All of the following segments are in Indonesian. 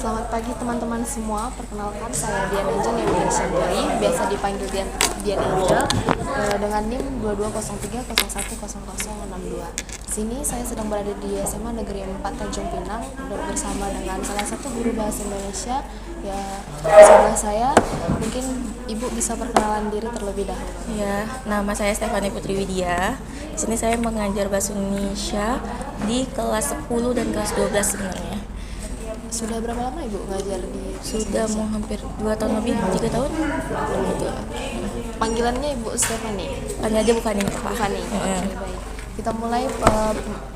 Selamat pagi teman-teman semua. Perkenalkan saya Dian Angel Indonesia Boy, biasa dipanggil Dian Angel, dengan NIM 2203010062. Sini saya sedang berada di SMA Negeri 4 Tanjung Pinang bersama dengan salah satu guru bahasa Indonesia ya di sebelah saya. Mungkin Ibu bisa perkenalan diri terlebih dahulu. Ya, nama saya Stefani Putri Widya. Di sini saya mengajar bahasa Indonesia di kelas 10 dan kelas 12 sebenarnya. Sudah berapa lama Ibu ngajar di Sudah mau hampir 2 tahun lebih, 3 tahun. Gitu. Panggilannya Ibu Stefani? Tanya aja bukan ini, Pak. Fani. Oke, baik. Kita mulai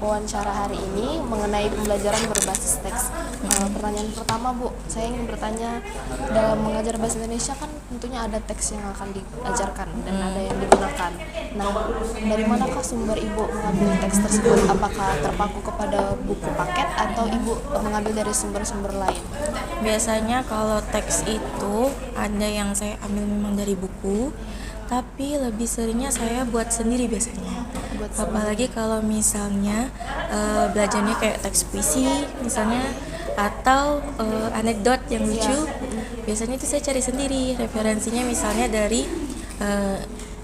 wawancara hari ini mengenai pembelajaran berbasis teks. Pertanyaan pertama, Bu, saya ingin bertanya, dalam mengajar bahasa Indonesia kan tentunya ada teks yang akan diajarkan dan ada yang digunakan. Nah, dari manakah sumber Ibu mengambil teks tersebut? Apakah terpaku kepada buku paket atau Ibu mengambil dari sumber-sumber lain? Biasanya kalau teks itu ada yang saya ambil memang dari buku, tapi lebih seringnya saya buat sendiri biasanya. Apalagi kalau misalnya belajarnya kayak teks puisi misalnya, atau anekdot yang lucu, biasanya itu saya cari sendiri referensinya, misalnya dari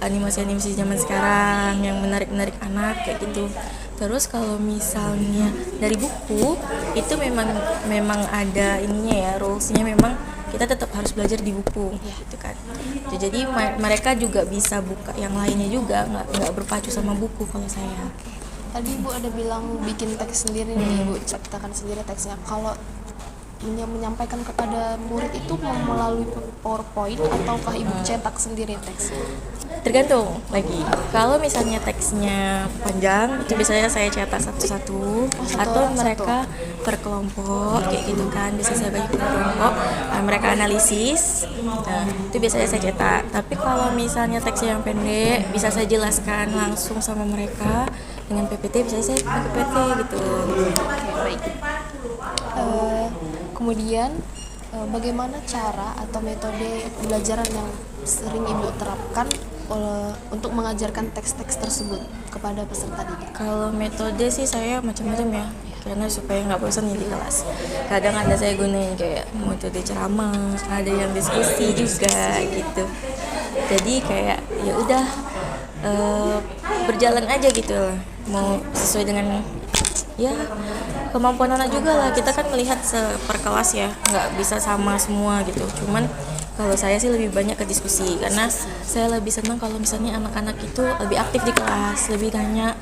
animasi-animasi zaman sekarang yang menarik anak kayak gitu. Terus kalau misalnya dari buku itu memang ada ininya ya, rulesnya memang kita tetap harus belajar di buku gitu kan. Jadi mereka juga bisa buka yang lainnya juga, nggak berpacu sama buku kalau saya. Tadi Ibu ada bilang bikin teks sendiri nih, Ibu ciptakan sendiri teksnya. Kalau menyampaikan kepada murid itu melalui PowerPoint ataukah Ibu cetak sendiri teksnya? Tergantung lagi. Kalau misalnya teksnya panjang, itu biasanya saya cetak satu-satu, atau mereka per kelompok kayak gitu kan. Biasanya saya bagi per kelompok, mereka analisis. Nah, itu biasanya saya cetak. Tapi kalau misalnya teksnya yang pendek, bisa saya jelaskan langsung sama mereka dengan PPT. Biasanya saya pakai PPT gitu. Oke, baik. Kemudian bagaimana cara atau metode pembelajaran yang sering Ibu terapkan untuk mengajarkan teks-teks tersebut kepada peserta didik? Kalau metode sih saya macam-macam ya, karena supaya nggak bosan di kelas. Kadang ada saya gunain kayak metode ceramah, ada yang diskusi juga gitu. Jadi kayak ya udah berjalan aja gitu lah, mau sesuai dengan ya kemampuan anak juga lah. Kita kan melihat per kelas ya, nggak bisa sama semua gitu. Cuman kalau saya sih lebih banyak ke diskusi, karena saya lebih senang kalau misalnya anak-anak itu lebih aktif di kelas, lebih tanya,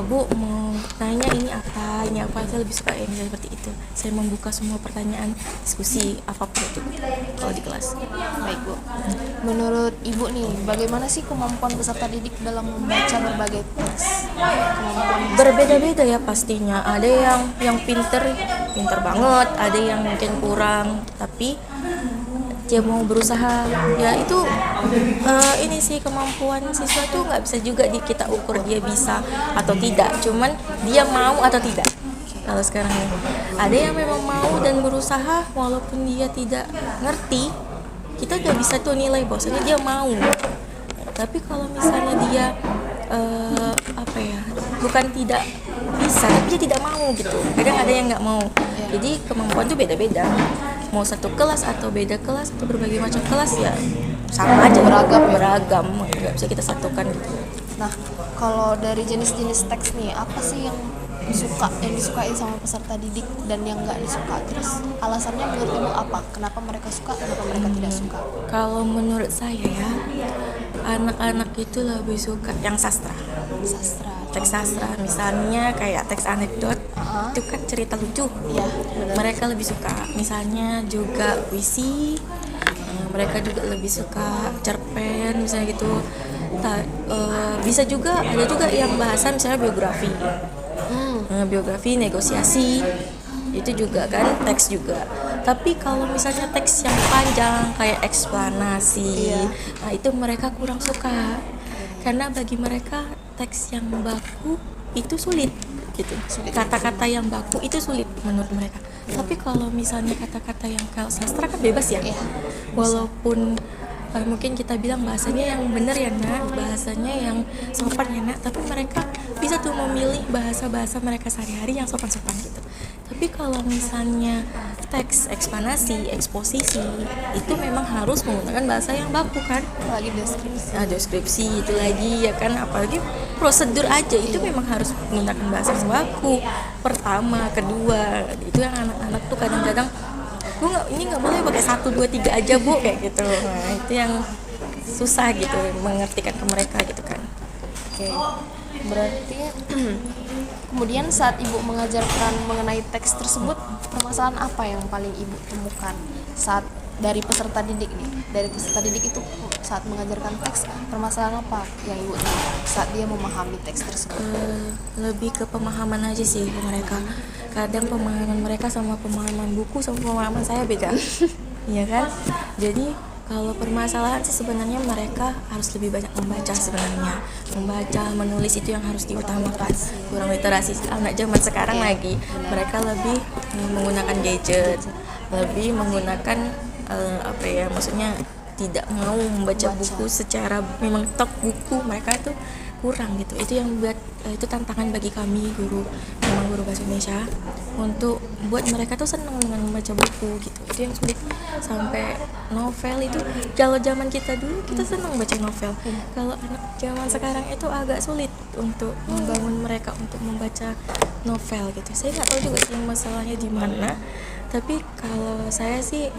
Bu mau tanya ini apa, saya lebih suka yang seperti itu. Saya membuka semua pertanyaan, diskusi apapun itu kalau di kelas. Baik, Bu. Menurut Ibu nih, bagaimana sih kemampuan peserta didik dalam membaca berbagai teks? Berbeda-beda ya pastinya. Ada yang pinter banget, ada yang mungkin kurang, tapi dia mau berusaha ya. Itu ini sih kemampuan siswa tuh nggak bisa juga kita ukur dia bisa atau tidak, cuman dia mau atau tidak. Kalau sekarang nih ada yang memang mau dan berusaha walaupun dia tidak ngerti, kita udah bisa tuh nilai bahwasanya dia mau. Tapi kalau misalnya dia bukan tidak bisa, tapi dia tidak mau gitu. Kadang ada yang nggak mau. Jadi kemampuan tuh beda-beda. Mau satu kelas atau beda kelas atau berbagai macam kelas ya sama aja, beragam, nggak bisa kita satukan gitu. Nah, kalau dari jenis-jenis teks nih, apa sih yang disukai sama peserta didik dan yang nggak disuka? Terus alasannya menurut Ibu apa? Kenapa mereka suka, kenapa mereka tidak suka? Kalau menurut saya ya, anak-anak itu lebih suka yang sastra. Teks sastra, misalnya kayak teks anekdot, itu kan cerita lucu. Ya, mereka lebih suka. Misalnya juga puisi, mereka juga lebih suka cerpen misalnya gitu. Bisa juga, ada juga yang bahasa misalnya biografi. Biografi, negosiasi, itu juga kan teks juga. Tapi kalau misalnya teks yang panjang kayak eksplanasi, nah itu mereka kurang suka, karena bagi mereka teks yang baku itu sulit gitu. Kata-kata yang baku itu sulit menurut mereka. Tapi kalau misalnya kata-kata yang kalau sastra kan bebas ya. Walaupun mungkin kita bilang bahasanya yang benar ya nak, bahasanya yang sopan ya nak, tapi mereka bisa tuh memilih bahasa-bahasa mereka sehari-hari yang sopan-sopan gitu. Tapi kalau misalnya teks eksplanasi, eksposisi itu memang harus menggunakan bahasa yang baku kan. Lagi deskripsi. Nah, deskripsi itu lagi ya kan, apalagi prosedur aja itu memang harus menggunakan bahasa yang baku. Pertama, kedua, itu yang anak-anak tuh kadang-kadang ini nggak boleh pakai 1, 2, 3 aja bu kayak gitu. Nah, itu yang susah gitu mengertikan ke mereka gitu kan. Oke, berarti kemudian saat ibu mengajarkan mengenai teks tersebut, permasalahan apa yang paling ibu temukan saat dari peserta didik nih? Dari peserta didik itu saat mengajarkan teks, permasalahan apa yang ibu temukan saat dia memahami teks tersebut? Lebih ke pemahaman aja sih ke mereka. Kadang pemahaman mereka sama pemahaman buku sama pemahaman saya beda. Iya kan? Jadi kalau permasalahan sih sebenarnya mereka harus lebih banyak membaca sebenarnya. Membaca, menulis itu yang harus diutamakan. Kurang literasi anak zaman sekarang lagi. Mereka lebih menggunakan gadget, lebih menggunakan maksudnya tidak mau membaca buku secara memang top buku, mereka itu kurang gitu. Itu yang buat itu tantangan bagi kami guru bahasa Indonesia untuk buat mereka tuh senang dengan membaca buku gitu. Itu yang sulit. Sampai novel itu kalau zaman kita dulu kita senang baca novel. Kalau anak zaman sekarang itu agak sulit untuk membangun mereka untuk membaca novel gitu. Saya nggak tahu juga sih masalahnya di mana. Tapi kalau saya sih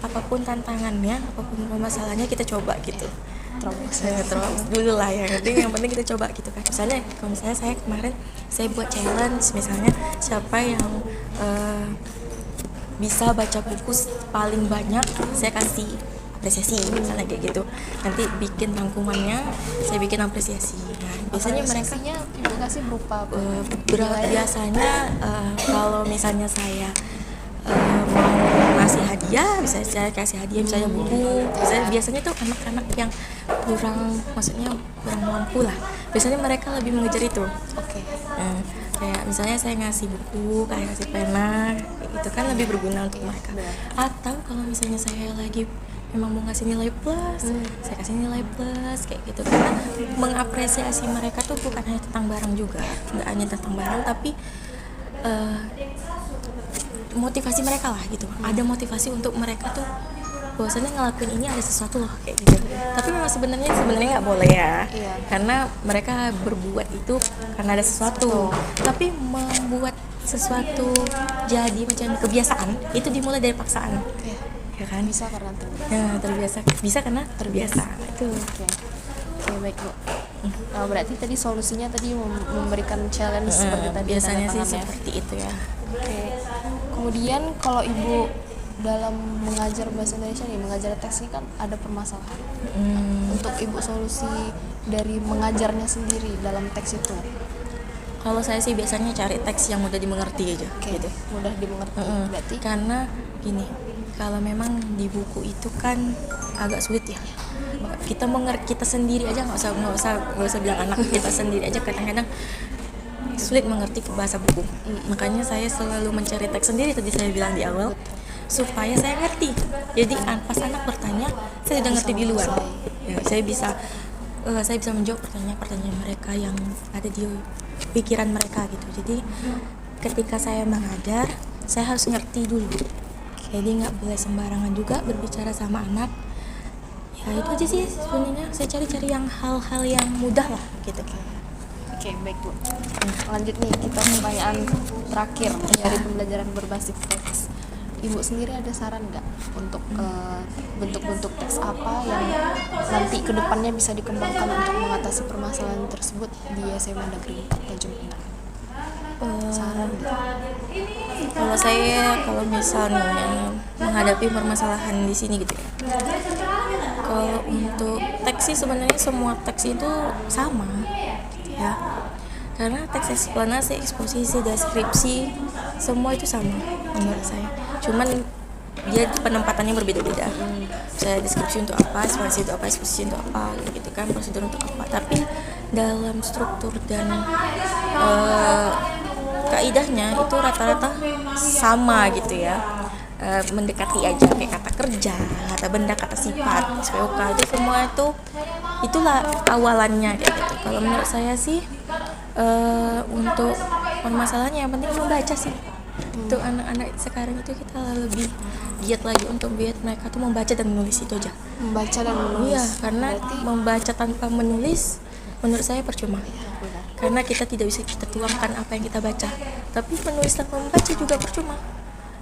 apapun tantangannya, apapun masalahnya kita coba gitu. Terus dulu lah yang penting kita coba gitu kan. Misalnya kalau misalnya saya kemarin saya buat challenge, misalnya siapa yang bisa baca buku paling banyak saya kasih apresiasi misalnya kayak gitu. Nanti bikin rangkumannya saya bikin apresiasi. Nah, biasanya mereka ibu kasih berupa biasanya kalau misalnya saya mau ngasih hadiah, bisa saya kasih hadiah misalnya buku. Biasanya tuh anak-anak yang kurang mampu lah. Biasanya mereka lebih mengejar itu. Oke. Kayak misalnya saya ngasih buku, kayak ngasih pena, itu kan lebih berguna untuk mereka. Atau kalau misalnya saya lagi memang mau ngasih nilai plus, saya kasih nilai plus kayak gitu. Karena mengapresiasi mereka tuh bukan hanya tentang barang juga, nggak hanya tentang barang, tapi motivasi mereka lah gitu. Ada motivasi untuk mereka tuh bahwasannya ngelakuin ini ada sesuatu loh kayak gitu. Tapi memang sebenarnya nggak boleh ya. Iya. Karena mereka berbuat itu karena ada sesuatu. Tapi membuat sesuatu jadi macam kebiasaan itu dimulai dari paksaan. Iya. Ya kan? Bisa karena terbiasa. Bisa karena terbiasa. Itu. Oke, baik Bu. Nah, berarti tadi solusinya tadi memberikan challenge seperti tadi. Biasanya sih seperti itu ya. Oke. Kemudian kalau ibu dalam mengajar bahasa Indonesia nih, mengajar teks ini kan ada permasalahan. Untuk ibu solusi dari mengajarnya sendiri dalam teks itu? Kalau saya sih biasanya cari teks yang mudah dimengerti aja. Gitu. Mudah dimengerti. Berarti karena gini, kalau memang di buku itu kan agak sulit ya. Kita sendiri aja nggak usah bilang anak, kita sendiri aja kadang-kadang sulit mengerti bahasa buku. Makanya saya selalu mencari teks sendiri, tadi saya bilang di awal, supaya saya ngerti. Jadi pas anak bertanya, saya sudah ngerti duluan. Ya, saya bisa menjawab pertanyaan mereka yang ada di pikiran mereka gitu. Jadi ketika saya mengajar, saya harus ngerti dulu. Jadi nggak boleh sembarangan juga berbicara sama anak. Ya itu aja sih sebenarnya, saya cari-cari yang hal-hal yang mudah lah gitu. Oke, baik Bu. Lanjut nih, kita pertanyaan terakhir dari pembelajaran berbasis teks. Ibu sendiri ada saran nggak untuk bentuk-bentuk teks apa yang nanti kedepannya bisa dikembangkan untuk mengatasi permasalahan tersebut di SMA Negeri 4 Tanjung Pinang? Saran kalau misalnya menghadapi permasalahan di sini gitu ya. Kalau untuk teks sih sebenarnya semua teks itu sama gitu ya. Karena teks eksplanasi, eksposisi, deskripsi semua itu sama menurut saya. Cuman dia penempatannya berbeda-beda. Saya deskripsi untuk apa, eksposisi untuk apa, eksposisi untuk apa, gitu kan, prosedur untuk apa. Tapi dalam struktur dan kaidahnya itu rata-rata sama gitu ya. Mendekati aja kayak kata kerja, kata benda, kata sifat, SPOK itu semua itulah awalannya kayak gitu. Kalau menurut saya sih untuk permasalahannya yang penting membaca sih. Untuk anak-anak sekarang itu kita lebih giat lagi untuk biar mereka tuh membaca dan menulis itu aja. Membaca dan menulis. Iya, karena membaca tanpa menulis menurut saya percuma. Benar. Karena kita tidak bisa kita tuangkan apa yang kita baca. Tapi menulis tanpa membaca juga percuma.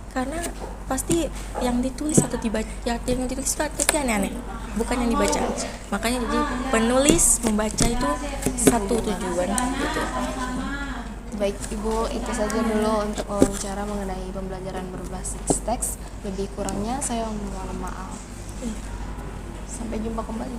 Karena pasti yang ditulis atau dibaca, yang ditulis itu artinya aneh-aneh, bukan yang dibaca. Makanya jadi penulis membaca itu satu tujuan gitu. Baik Ibu, itu saja dulu untuk wawancara mengenai pembelajaran berbasis teks. Lebih kurangnya saya mohon maaf. Sampai jumpa kembali.